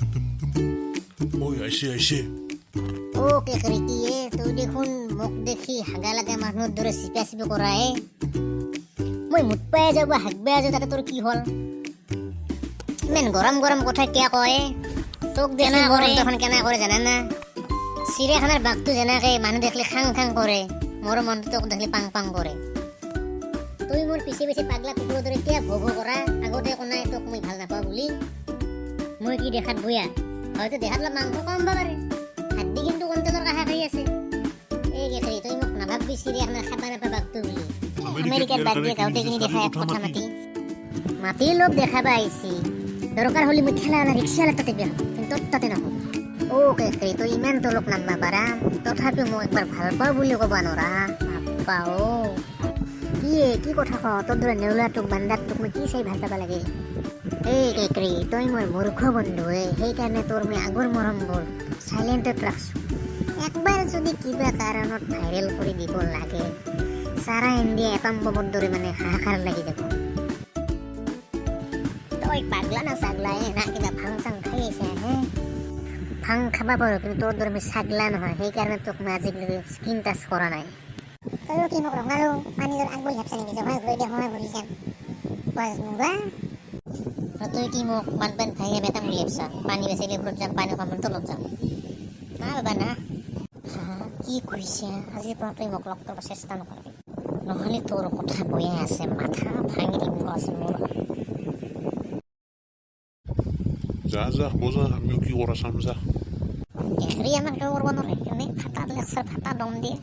Oi, আহিছে অ কেকৰিকিয়ে তই দেখোন মোক দেখি হাগা লাগা মানুহৰ দৰে চিপা চিপি কৰায়ে মই মুঠ পাই যাব হাগবাই যাওঁ তাতে তোৰ কি হ'ল ইমান গৰম গৰম কথা কিয় কয় তোক দেখি মনটো কেনে কৰে জানা না চিৰিয়াখানাৰ বাঘটো যেনেকে মানুহ দেখিলে খাং খাং কৰে মোৰ মনটো তোক দেখিলে পাং পাং কৰে তুই মোৰ পিছে পিছে পাগলা কুকুৰৰ দৰে কিয় ভো ভো কৰা আগতে কোনাই তোক মই ভাল নাপাওঁ বুলি মই কি দেখাত বয়া হয়তো দেখাত অলপ মাংস কম পাব পাৰে হাড্ডি কিন্তু কণ্ট্ৰলৰ কাষে খাই আছে এই কেকৰি তই মোক নাভাববি চিৰিয়াখানাৰ খাবা নাপা বাঘটো বুলি আমেৰিকাত বাদ দিয়ে গাঁৱতে কিনি দেখা এক কথা মাতি লোক দেখাবা আহিছি দৰকাৰ হ'লে মই ঠেলাৱালা ৰিক্সাৱালা তাতে বিয়া কিন্তু তাতে নহ'ব অ কেকৰি তই ইমান তলক নামবা পাৰা তথাপিও মোক একবাৰ ভাল পাওঁ বুলি ক'ব নোৱাৰা বাপ্পা অ কি কথা ক তোৰ দৰে নেউলাটোক বান্দাৰটোক মই কি চাই ভাল পাব লাগে এই কেকৰি তই মোৰ মূৰ্খ বন্ধু সেইকাৰণে তোৰ মই আগৰ মৰমবোৰ চাইলেণ্টত ৰাখছোঁ একবাৰ যদি কিবা কাৰণত ভাইৰেল কৰি দিব লাগে সাৰা ইন্ডিয়া এটম বোমাৰ দৰে মানে হাহাকাৰ লাগি যাব তই পাগলা না চাগলাই না কিবা ভাং চাং খাই আহিছে হে ভাং খাবা পাৰোঁ কিন্তু তোৰ দৰে মই চাগলা নহয় সেইকাৰণে তোক মই আজিলৈকে স্কিন টাচ কৰা নাই তইও কি মোক ৰঙালো পানী দৰ আগবঢ়ি ভাবছা নেকি জমাই ঘূৰি দিয়া সময় ঘূৰি যাম বাজ মুগা তই কি মোক বানপান ভাঙিয়ে বেটা বুলি ভাবছা পানী বেচিলে ওপৰত যাম পানী খাম তলত যাম না বাবা না কি কৈছে আজিৰ পৰা তই মোক লগ কৰিব চেষ্টা নকৰিবি নহ'লে তোৰ কথা বয়ে আছে মাথা ভাঙি দিম আছে মোৰ যা বোজা আমিও কি কৰা চাম যা কেকৰি আমাৰ কেউ কৰিব নোৱাৰে এনেই ফাটা লেকচাৰ ফাটা দম দিয়ে